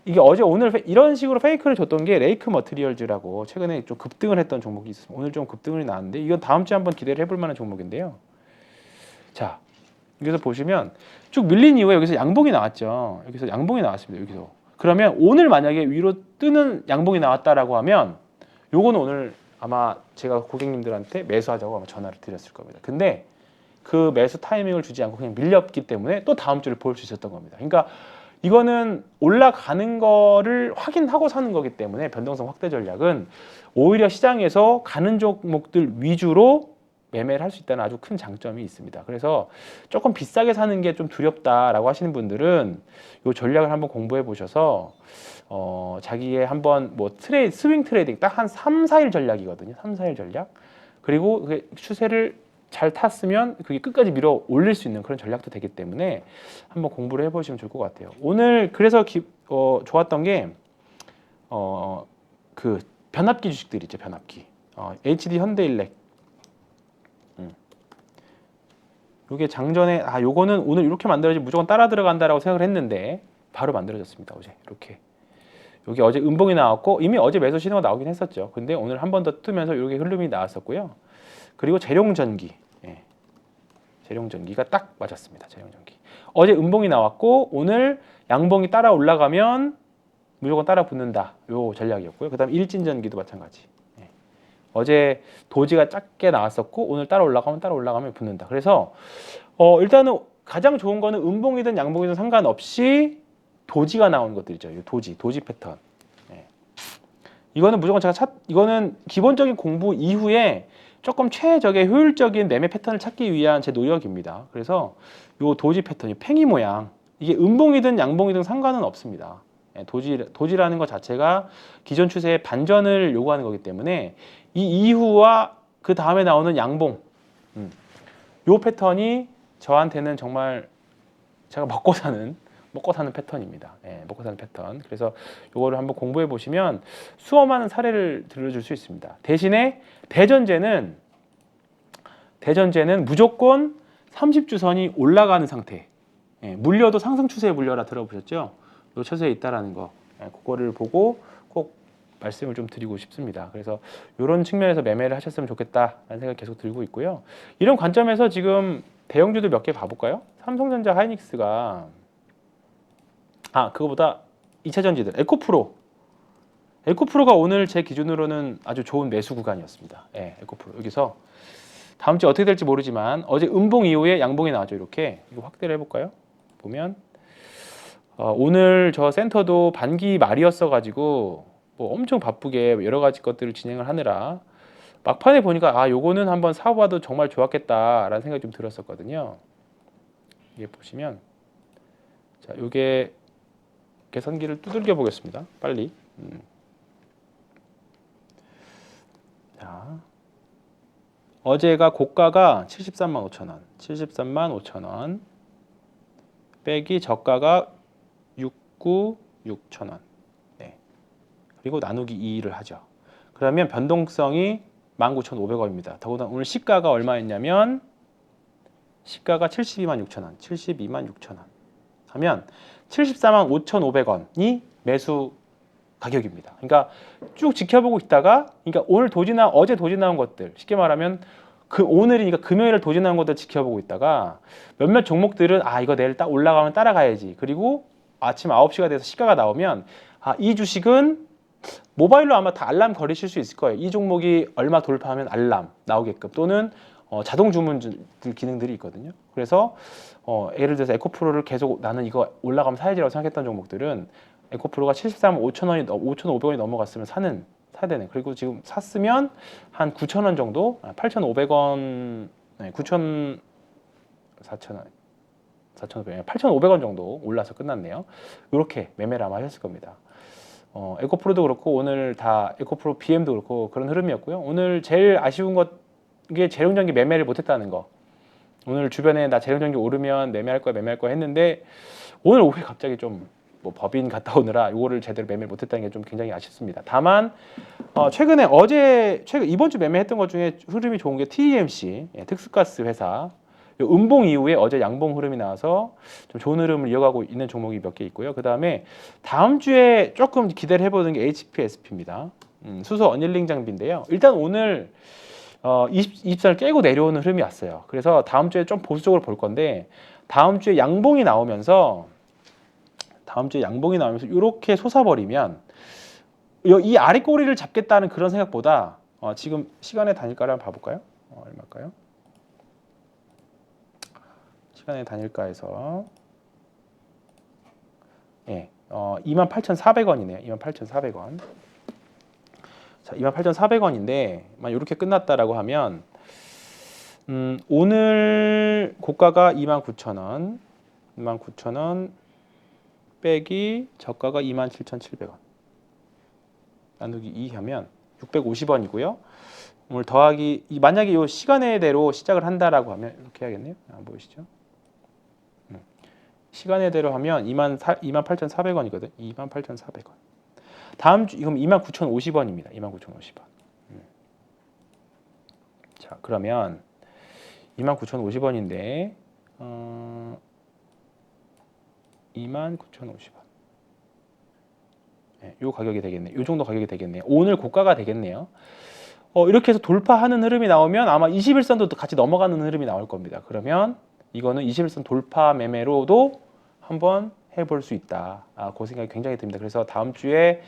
이게 어제 오늘 이런 식으로 페이크를 줬던 게 레이크 머티리얼즈라고 최근에 좀 급등을 했던 종목이 있습니다. 오늘 좀 급등을 나왔는데 이건 다음 주에 한번 기대를 해볼 만한 종목인데요. 자 여기서 보시면 쭉 밀린 이후에 여기서 양봉이 나왔죠. 여기서 양봉이 나왔습니다. 여기서 그러면 오늘 만약에 위로 뜨는 양봉이 나왔다라고 하면 요거는 오늘 아마 제가 고객님들한테 매수하자고 아마 전화를 드렸을 겁니다. 근데 그 매수 타이밍을 주지 않고 그냥 밀렸기 때문에 또 다음 주를 볼 수 있었던 겁니다. 그러니까 이거는 올라가는 거를 확인하고 사는 거기 때문에 변동성 확대 전략은 오히려 시장에서 가는 종목들 위주로 매매를 할 수 있다는 아주 큰 장점이 있습니다. 그래서 조금 비싸게 사는 게 좀 두렵다라고 하시는 분들은 이 전략을 한번 공부해 보셔서 자기의 한번 뭐 스윙 트레이딩 딱 한 3, 4일 전략이거든요. 3, 4일 전략. 그리고 그 추세를 잘 탔으면 그게 끝까지 밀어 올릴 수 있는 그런 전략도 되기 때문에 한번 공부를 해보시면 좋을 것 같아요. 오늘 그래서 좋았던 게 그 변압기 주식들 있죠. 변압기. HD 현대일렉. 이게 장전에 요거는 오늘 이렇게 만들어지 무조건 따라 들어간다라고 생각을 했는데 바로 만들어졌습니다. 어제 이렇게. 여기 어제 음봉이 나왔고 이미 어제 매수 신호가 나오긴 했었죠. 근데 오늘 한 번 더 뜨면서 이렇게 흐름이 나왔었고요. 그리고 재룡전기. 재룡전기가 딱 맞았습니다. 재룡전기. 어제 음봉이 나왔고 오늘 양봉이 따라 올라가면 무조건 따라 붙는다. 요 전략이었고요. 그다음 일진전기도 마찬가지. 어제 도지가 작게 나왔었고 오늘 따라 올라가면 붙는다. 그래서 일단은 가장 좋은 거는 음봉이든 양봉이든 상관없이 도지가 나오는 것들이죠. 도지 패턴. 이거는 무조건 이거는 기본적인 공부 이후에 조금 최적의 효율적인 매매 패턴을 찾기 위한 제 노력입니다. 그래서 요 도지 패턴이 팽이 모양 이게 음봉이든 양봉이든 상관은 없습니다. 도지라는 것 자체가 기존 추세의 반전을 요구하는 거기 때문에 이 이후와 그 다음에 나오는 양봉 요 패턴이 저한테는 정말 제가 먹고 사는 패턴입니다. 먹고 사는 패턴. 그래서 요거를 한번 공부해 보시면 수많은 사례를 들려줄 수 있습니다. 대신에 대전제는 무조건 30주선이 올라가는 상태. 물려도 상승 추세에 물려라 들어보셨죠? 요 처세에 있다라는 거. 그거를 보고 꼭 말씀을 좀 드리고 싶습니다. 그래서 이런 측면에서 매매를 하셨으면 좋겠다라는 생각이 계속 들고 있고요. 이런 관점에서 지금 대형주들 몇 개 봐볼까요? 삼성전자, 하이닉스가 그거보다 2차 전지들 에코프로가 오늘 제 기준으로는 아주 좋은 매수 구간이었습니다. 에코프로 여기서 다음 주에 어떻게 될지 모르지만 어제 음봉 이후에 양봉이 나왔죠. 이렇게 이거 확대를 해볼까요? 보면 오늘 저 센터도 반기 말이었어 가지고 뭐 엄청 바쁘게 여러 가지 것들을 진행을 하느라 막판에 보니까 요거는 한번 사봐도 정말 좋았겠다라는 생각이 좀 들었었거든요. 이게 보시면 자, 요게 계산기를 두들겨 보겠습니다. 빨리. 자, 어제가 고가가 73만 5천 원, 73만 5천 원 빼기 저가가 69, 6천 원. 네. 그리고 나누기 2를 하죠. 그러면 변동성이 19,500원입니다. 더구나 오늘 시가가 얼마였냐면 시가가 72만 6천 원, 72만 6천 원 하면 74만 5,500원이 매수 가격입니다. 그러니까 쭉 지켜보고 있다가, 그러니까 오늘 어제 도지 나온 것들, 쉽게 말하면 오늘이니까 금요일에 도지 나온 것들 지켜보고 있다가 몇몇 종목들은 이거 내일 딱 올라가면 따라가야지. 그리고 아침 9시가 돼서 시가가 나오면 이 주식은 모바일로 아마 다 알람 걸으실 수 있을 거예요. 이 종목이 얼마 돌파하면 알람 나오게끔, 또는 자동 주문 기능들이 있거든요. 그래서 예를 들어서 에코프로를 계속 나는 이거 올라가면 사야지라고 생각했던 종목들은 에코프로가 73만 5천 원이 5,500원이 넘어갔으면 사야 되네. 그리고 지금 샀으면 한 9천 원 정도, 8,500원, 9천 4,000원, 4,500원, 8,500원 정도 올라서 끝났네요. 이렇게 매매를 아마 하셨을 겁니다. 에코프로도 그렇고 오늘 다 에코프로 BM도 그렇고 그런 흐름이었고요. 오늘 제일 아쉬운 게 재룡전기 매매를 못했다는 거. 오늘 주변에 나 재룡전기 오르면 매매할 거야 했는데 오늘 오후에 갑자기 좀 뭐 법인 갔다 오느라 이거를 제대로 매매를 못했다는 게 좀 굉장히 아쉽습니다. 다만 최근 이번 주 매매했던 것 중에 흐름이 좋은 게 TEMC, 특수가스 회사. 음봉 이후에 어제 양봉 흐름이 나와서 좀 좋은 흐름을 이어가고 있는 종목이 몇 개 있고요. 그 다음에 다음 주에 조금 기대를 해보는 게 HPSP입니다. 수소 어닐링 장비인데요. 일단 오늘 24를 깨고 내려오는 흐름이 왔어요. 그래서 다음 주에 좀 보수적으로 볼 건데, 다음 주에 양봉이 나오면서 이렇게 솟아버리면 이 아래 꼬리를 잡겠다는 그런 생각보다 지금 시간의 단일가를 한번 봐볼까요? 얼마일까요? 시간의 단일가에서 28,400원이네요. 28,400원. 자, 28,400원인데 이렇게 끝났다라고 하면 오늘 고가가 29,000원, 29,000원 빼기 저가가 27,700원 나누기 2 하면 650원이고요. 오늘 더하기 만약에 이 시간외대로 시작을 한다라고 하면 이렇게 해야겠네요. 보이시죠? 시간외대로 하면 28,400원이거든. 28,400원. 다음 주 이건 29,050원입니다. 29,050원. 자, 그러면 29,050원인데 29,050원. 요 가격이 되겠네요. 요 정도 가격이 되겠네요. 오늘 고가가 되겠네요. 이렇게 해서 돌파하는 흐름이 나오면 아마 21선도 같이 넘어가는 흐름이 나올 겁니다. 그러면 이거는 21선 돌파 매매로도 한번 해볼 수 있다. 그 생각이 굉장히 듭니다. 그래서 다음 주에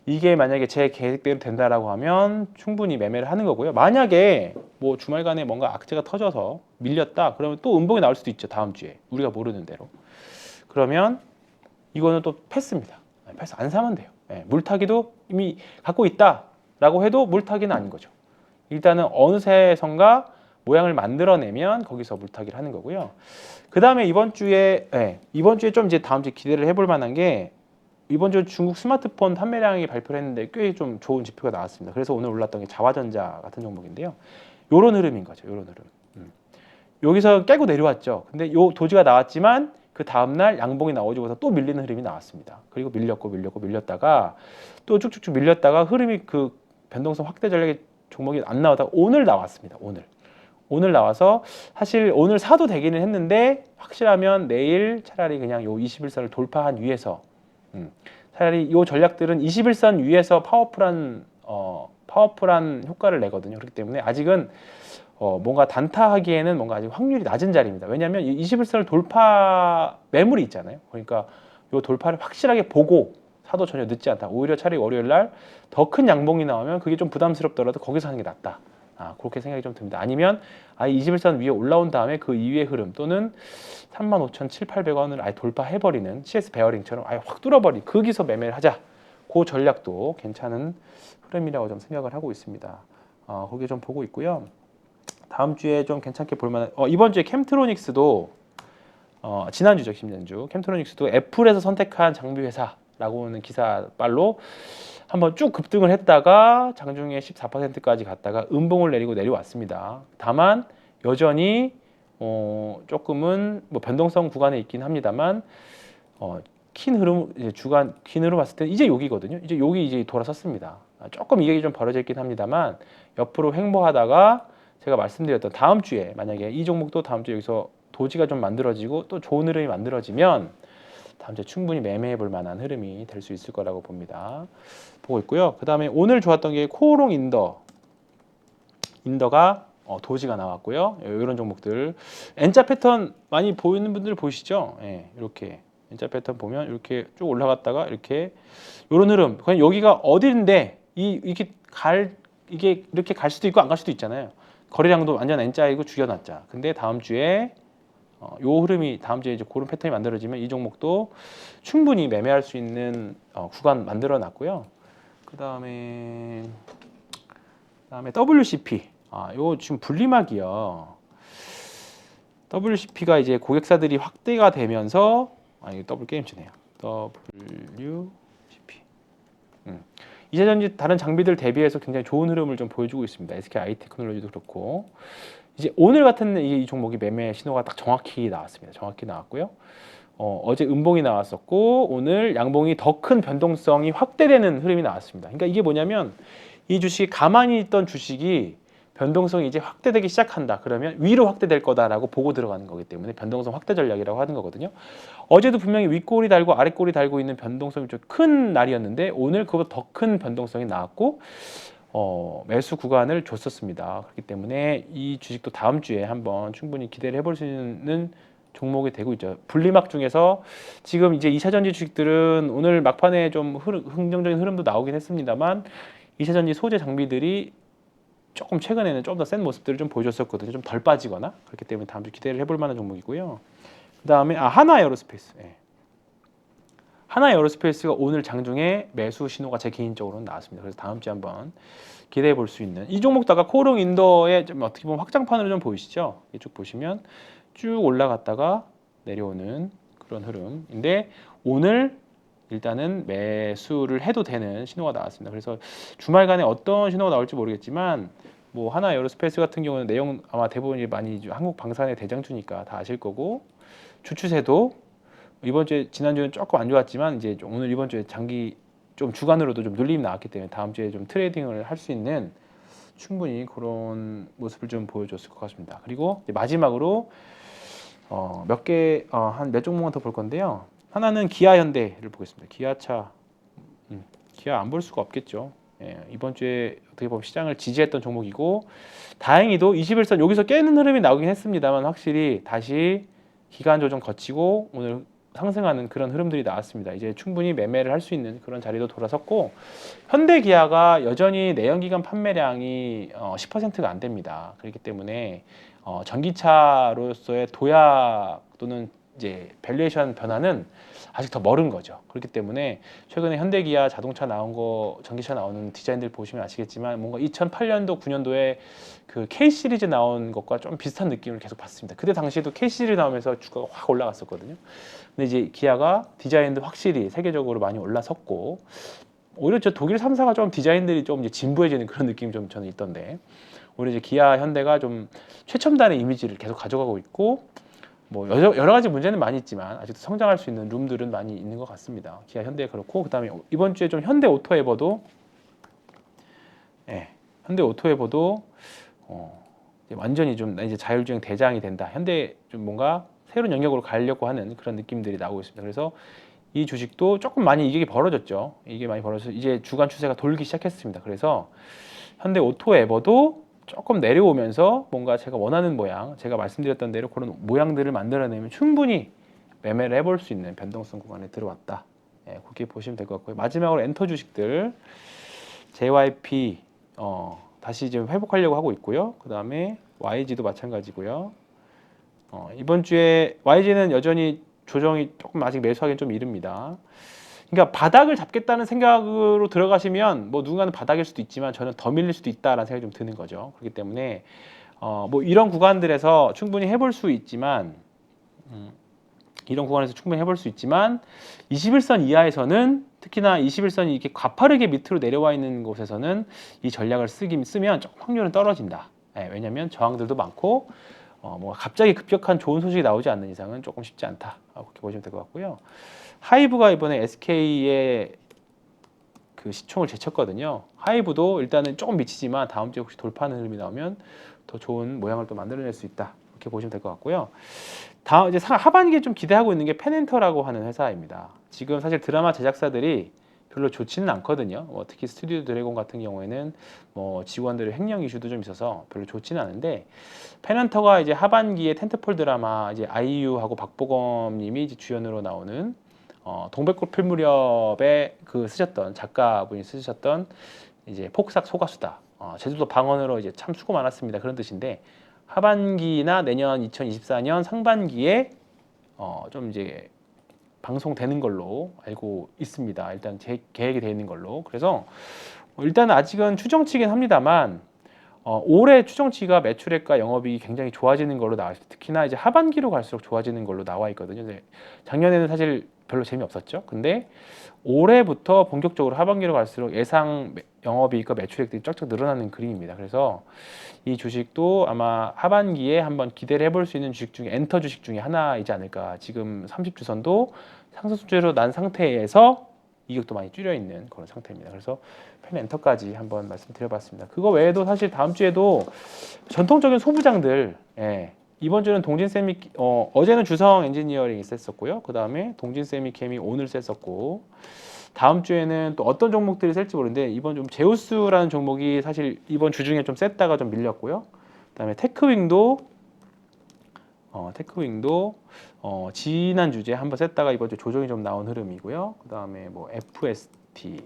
이게 만약에 제 계획대로 된다라고 하면 충분히 매매를 하는 거고요. 만약에 뭐 주말간에 뭔가 악재가 터져서 밀렸다, 그러면 또 음봉이 나올 수도 있죠. 다음 주에 우리가 모르는 대로. 그러면 이거는 또 패스입니다. 패스 안 사면 돼요. 물타기도 이미 갖고 있다라고 해도 물타기는 아닌 거죠. 일단은 어느새선가 모양을 만들어내면 거기서 물타기를 하는 거고요. 그 다음에 이번 주에 좀 이제 다음 주에 기대를 해볼 만한 게, 이번 주 중국 스마트폰 판매량이 발표를 했는데 꽤 좀 좋은 지표가 나왔습니다. 그래서 오늘 올랐던 게 자화전자 같은 종목인데요. 요런 흐름인 거죠. 요런 흐름. 여기서 깨고 내려왔죠. 근데 요 도지가 나왔지만 그 다음날 양봉이 나오고서 또 밀리는 흐름이 나왔습니다. 그리고 밀렸다가 또 쭉쭉쭉 밀렸다가 흐름이 그 변동성 확대 전략의 종목이 안 나오다가 오늘 나왔습니다. 오늘 나와서 사실 오늘 사도 되기는 했는데, 확실하면 내일 차라리 그냥 요 21선을 돌파한 위에서 차라리 이 전략들은 21선 위에서 파워풀한 효과를 내거든요. 그렇기 때문에 아직은 뭔가 단타하기에는 뭔가 아직 확률이 낮은 자리입니다. 왜냐하면 21선을 돌파 매물이 있잖아요. 그러니까 이 돌파를 확실하게 보고 사도 전혀 늦지 않다. 오히려 차라리 월요일 날 더 큰 양봉이 나오면 그게 좀 부담스럽더라도 거기서 하는 게 낫다. 그렇게 생각이 좀 듭니다. 아니면 아예 21선 위에 올라온 다음에 그 이후의 흐름 또는 35,700~800원을 아예 돌파해버리는 CS 베어링처럼 아예 확 뚫어버린 거기서 매매를 하자. 그 전략도 괜찮은 흐름이라고 좀 생각을 하고 있습니다. 거기에 좀 보고 있고요. 다음 주에 좀 괜찮게 볼만한 이번 주에 캠트로닉스도 지난주죠, 지난주 캠트로닉스도 애플에서 선택한 장비 회사라고 하는 기사빨로 한번 쭉 급등을 했다가 장중에 14%까지 갔다가 음봉을 내리고 내려왔습니다. 다만 여전히 조금은 뭐 변동성 구간에 있긴 합니다만 긴 흐름 이제 주간 긴 흐름 봤을 때는 이제 여기거든요. 이제 여기 이제 돌아섰습니다. 조금 이격이 좀 벌어져 있긴 합니다만 옆으로 횡보하다가 제가 말씀드렸던 다음 주에 만약에 이 종목도 다음 주에 여기서 도지가 좀 만들어지고 또 좋은 흐름이 만들어지면 다음 주에 충분히 매매해 볼 만한 흐름이 될 수 있을 거라고 봅니다. 보고 있고요. 그 다음에 오늘 좋았던 게 코오롱 인더가 도지가 나왔고요. 이런 종목들 N자 패턴 많이 보이는 분들 보시죠? 예, 이렇게 N자 패턴 보면 이렇게 쭉 올라갔다가 이렇게 이런 흐름. 그냥 여기가 어디인데 이게 이렇게 갈 수도 있고 안 갈 수도 있잖아요. 거래량도 완전 N자이고 죽여놨자. 근데 다음 주에 요 흐름이 다음 주에 이제 그런 패턴이 만들어지면 이 종목도 충분히 매매할 수 있는 구간 만들어 놨고요. 그 다음에 WCP. 요 지금 분리막이요. WCP가 이제 고객사들이 확대가 되면서 이거 더블 게임치네요. WCP. 2차전지 다른 장비들 대비해서 굉장히 좋은 흐름을 좀 보여주고 있습니다. SK 아이테크놀로지도 그렇고 이제 오늘 같은 이 종목이 매매 신호가 딱 정확히 나왔습니다. 정확히 나왔고요. 어제 음봉이 나왔었고 오늘 양봉이 더 큰 변동성이 확대되는 흐름이 나왔습니다. 그러니까 이게 뭐냐면 이 주식이 가만히 있던 주식이 변동성이 이제 확대되기 시작한다. 그러면 위로 확대될 거다라고 보고 들어가는 거기 때문에 변동성 확대 전략이라고 하는 거거든요. 어제도 분명히 윗꼬리 달고 아랫꼬리 달고 있는 변동성이 좀 큰 날이었는데 오늘 그보다 더 큰 변동성이 나왔고 매수 구간을 줬었습니다. 그렇기 때문에 이 주식도 다음 주에 한번 충분히 기대를 해볼 수 있는 종목이 되고 있죠. 분리막 중에서 지금 이제 2차전지 주식들은 오늘 막판에 좀 긍정적인 흐름도 나오긴 했습니다만 2차전지 소재 장비들이 조금 최근에는 좀 더 센 모습들을 좀 보여줬었거든요. 좀 덜 빠지거나 그렇기 때문에 다음 주 기대를 해볼 만한 종목이고요. 그 다음에 하나에어로스페이스. 하나에어로스페이스가 오늘 장중에 매수 신호가 제 개인적으로는 나왔습니다. 그래서 다음 주에 한번 기대해 볼 수 있는 이 종목도 아까 코오롱 인더의 좀 어떻게 보면 확장판으로 좀 보이시죠? 이쪽 보시면 쭉 올라갔다가 내려오는 그런 흐름인데 오늘 일단은 매수를 해도 되는 신호가 나왔습니다. 그래서 주말간에 어떤 신호가 나올지 모르겠지만 뭐 하나 에어로스페이스 같은 경우는 내용 아마 대부분 많이 한국 방산의 대장주니까 다 아실 거고 주추세도 이번 주에 지난주는 조금 안 좋았지만 이제 오늘 이번 주에 장기 좀 주간으로도 좀 눌림이 나왔기 때문에 다음 주에 좀 트레이딩을 할 수 있는 충분히 그런 모습을 좀 보여줬을 것 같습니다. 그리고 마지막으로 한 몇 종목만 더 볼 건데요. 하나는 기아 현대를 보겠습니다. 기아차, 기아 안 볼 수가 없겠죠. 이번 주에 어떻게 보면 시장을 지지했던 종목이고 다행히도 21선 여기서 깨는 흐름이 나오긴 했습니다만 확실히 다시 기간 조정 거치고 오늘 상승하는 그런 흐름들이 나왔습니다. 이제 충분히 매매를 할 수 있는 그런 자리도 돌아섰고 현대 기아가 여전히 내연기관 판매량이 10%가 안 됩니다. 그렇기 때문에 전기차로서의 도약 또는 이제 밸류에이션 변화는 아직 더 멀은 거죠. 그렇기 때문에 최근에 현대기아 자동차 나온 거, 전기차 나오는 디자인들 보시면 아시겠지만 뭔가 2008년도, 9년도에 그 K 시리즈 나온 것과 좀 비슷한 느낌을 계속 받습니다. 그때 당시에도 K 시리즈 나오면서 주가가 확 올라갔었거든요. 근데 이제 기아가 디자인도 확실히 세계적으로 많이 올라섰고 오히려 저 독일 3사가 좀 디자인들이 좀 이제 진부해지는 그런 느낌이 좀 저는 있던데 오히려 이제 기아 현대가 좀 최첨단의 이미지를 계속 가져가고 있고 뭐 여러 가지 문제는 많이 있지만 아직도 성장할 수 있는 룸들은 많이 있는 것 같습니다. 기아 현대 그렇고 그다음에 이번 주에 좀 현대 오토에버도 현대 오토에버도 완전히 좀 이제 자율주행 대장이 된다. 현대 좀 뭔가 새로운 영역으로 가려고 하는 그런 느낌들이 나오고 있습니다. 그래서 이 주식도 조금 많이 이게 벌어졌죠. 이게 많이 벌어져서 이제 주간 추세가 돌기 시작했습니다. 그래서 현대 오토에버도 조금 내려오면서 뭔가 제가 원하는 모양, 제가 말씀드렸던 대로 그런 모양들을 만들어내면 충분히 매매를 해볼 수 있는 변동성 구간에 들어왔다. 그렇게 보시면 될 것 같고요. 마지막으로 엔터 주식들 JYP 다시 좀 회복하려고 하고 있고요. 그 다음에 YG도 마찬가지고요. 이번 주에 YG는 여전히 조정이 조금 아직 매수하기는 좀 이릅니다. 그러니까 바닥을 잡겠다는 생각으로 들어가시면 뭐 누군가는 바닥일 수도 있지만 저는 더 밀릴 수도 있다라는 생각이 좀 드는 거죠. 그렇기 때문에 뭐 이런 구간들에서 충분히 해볼 수 있지만 21선 이하에서는 특히나 21선이 이렇게 가파르게 밑으로 내려와 있는 곳에서는 이 전략을 쓰면 조금 확률은 떨어진다. 왜냐하면 저항들도 많고 뭐 갑자기 급격한 좋은 소식이 나오지 않는 이상은 조금 쉽지 않다. 그렇게 보시면 될 것 같고요. 하이브가 이번에 SK의 그 시총을 제쳤거든요. 하이브도 일단은 조금 미치지만 다음 주에 혹시 돌파하는 흐름이 나오면 더 좋은 모양을 또 만들어낼 수 있다. 이렇게 보시면 될 것 같고요. 다음 이제 하반기에 좀 기대하고 있는 게 펜엔터라고 하는 회사입니다. 지금 사실 드라마 제작사들이 별로 좋지는 않거든요. 특히 스튜디오 드래곤 같은 경우에는 뭐 직원들의 횡령 이슈도 좀 있어서 별로 좋지는 않은데 펜엔터가 이제 하반기에 텐트폴 드라마 이제 아이유하고 박보검님이 이제 주연으로 나오는 동백꽃 필 무렵에 그 쓰셨던 작가분이 쓰셨던 이제 폭삭 소가수다. 제주도 방언으로 이제 참 수고 많았습니다. 그런 뜻인데 하반기나 내년 2024년 상반기에 좀 이제 방송되는 걸로 알고 있습니다. 일단 계획이 되어 있는 걸로. 그래서 일단 아직은 추정치긴 합니다만 올해 추정치가 매출액과 영업이익이 굉장히 좋아지는 걸로 나와 있어요. 특히나 이제 하반기로 갈수록 좋아지는 걸로 나와 있거든요. 작년에는 사실 별로 재미없었죠. 근데 올해부터 본격적으로 하반기로 갈수록 예상 영업이익과 매출액들이 쫙쫙 늘어나는 그림입니다. 그래서 이 주식도 아마 하반기에 한번 기대를 해볼 수 있는 주식 중에 엔터 주식 중에 하나이지 않을까. 지금 30주선도 상승주로 난 상태에서 이격도 많이 줄여 있는 그런 상태입니다. 그래서 펜엔터까지 한번 말씀드려봤습니다. 그거 외에도 사실 다음 주에도 전통적인 소부장들, 이번 주는 동진세미, 어제는 주성 엔지니어링이 셌었고요. 그 다음에 동진세미캠이 오늘 셌었고, 다음 주에는 또 어떤 종목들이 셀지 모르는데 이번 좀 제우스라는 종목이 사실 이번 주 중에 좀 셌다가 좀 밀렸고요. 그다음에 테크윙도 지난 주제 한번 셌다가 이번 주 조정이 좀 나온 흐름이고요. 그다음에 뭐 FST도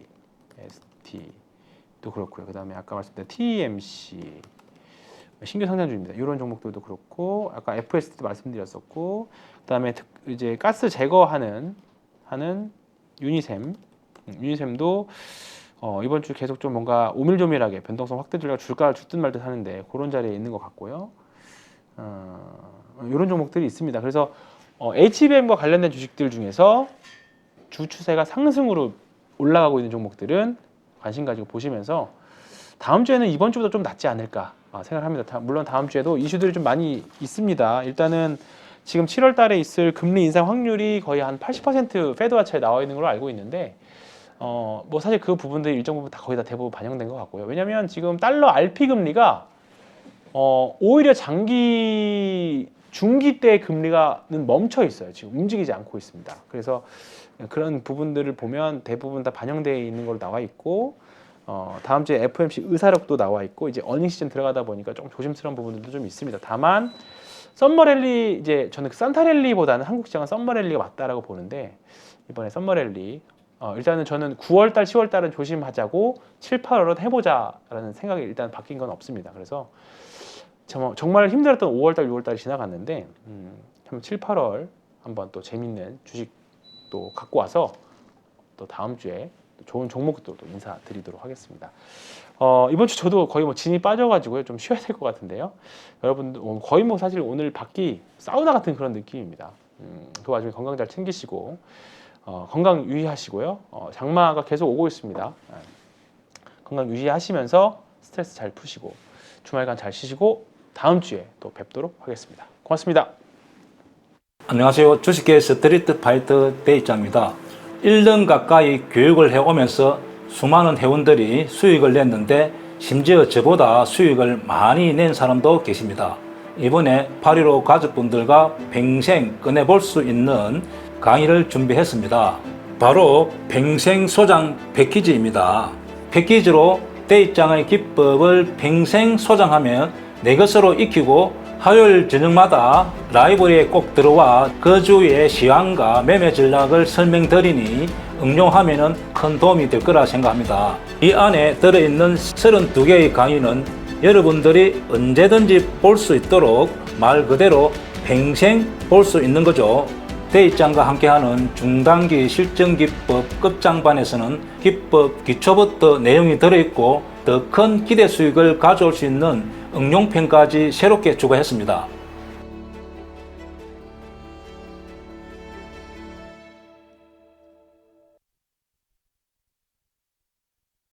그렇고요. 그다음에 아까 말씀드린 TMC 신규 상장주입니다. 이런 종목들도 그렇고 아까 FST도 말씀드렸었고 그다음에 이제 가스 제거하는 유니셈도 이번 주 계속 좀 뭔가 오밀조밀하게 변동성 확대 전략 줄까를 줄듯 말듯 하는데 그런 자리에 있는 것 같고요. 이런 종목들이 있습니다. 그래서 HBM과 관련된 주식들 중에서 주 추세가 상승으로 올라가고 있는 종목들은 관심 가지고 보시면서 다음 주에는 이번 주보다 좀 낫지 않을까 생각합니다. 물론 다음 주에도 이슈들이 좀 많이 있습니다. 일단은 지금 7월 달에 있을 금리 인상 확률이 거의 한 80% 페드 와치에 나와 있는 걸로 알고 있는데 뭐 사실 그 부분들이 일정 부분 다 거의 다 대부분 반영된 것 같고요. 왜냐하면 지금 달러 RP 금리가 오히려 중기 때 금리가는 멈춰 있어요. 지금 움직이지 않고 있습니다. 그래서 그런 부분들을 보면 대부분 다 반영되어 있는 걸로 나와 있고 다음 주에 FOMC 의사록도 나와 있고 이제 어닝 시즌 들어가다 보니까 좀 조심스러운 부분들도 좀 있습니다. 다만 썸머랠리 이제 저는 산타랠리보다는 한국 시장은 썸머랠리가 맞다라고 보는데 이번에 썸머랠리 일단은 저는 9월달, 10월달은 조심하자고 7, 8월은 해보자라는 생각이 일단 바뀐 건 없습니다. 그래서 정말 힘들었던 5월달, 6월달이 지나갔는데 7, 8월 한번 또 재밌는 주식도 갖고 와서 또 다음 주에 좋은 종목들도 인사드리도록 하겠습니다. 이번 주 저도 거의 뭐 진이 빠져가지고요. 좀 쉬어야 될 것 같은데요. 여러분들 거의 뭐 사실 오늘 밖이 사우나 같은 그런 느낌입니다. 그 와중에 건강 잘 챙기시고 건강 유의하시고요. 장마가 계속 오고 있습니다. 건강 유의하시면서 스트레스 잘 푸시고 주말간 잘 쉬시고 다음 주에 또 뵙도록 하겠습니다. 고맙습니다. 안녕하세요. 주식계 스트리트 파이터 대입자입니다. 1년 가까이 교육을 해오면서 수많은 회원들이 수익을 냈는데 심지어 저보다 수익을 많이 낸 사람도 계십니다. 이번에 8.15 가족분들과 평생 꺼내볼 수 있는 강의를 준비했습니다. 바로 평생 소장 패키지입니다. 패키지로 대입장의 기법을 평생 소장하면 내 것으로 익히고 화요일 저녁마다 라이브러리에 꼭 들어와 그 주의 시황과 매매 전략을 설명드리니 응용하면 큰 도움이 될 거라 생각합니다. 이 안에 들어있는 32개의 강의는 여러분들이 언제든지 볼 수 있도록 말 그대로 평생 볼 수 있는 거죠. 대입장과 함께하는 중단기 실전기법 끝장반에서는 기법 기초부터 내용이 들어있고 더 큰 기대 수익을 가져올 수 있는 응용편까지 새롭게 추가했습니다.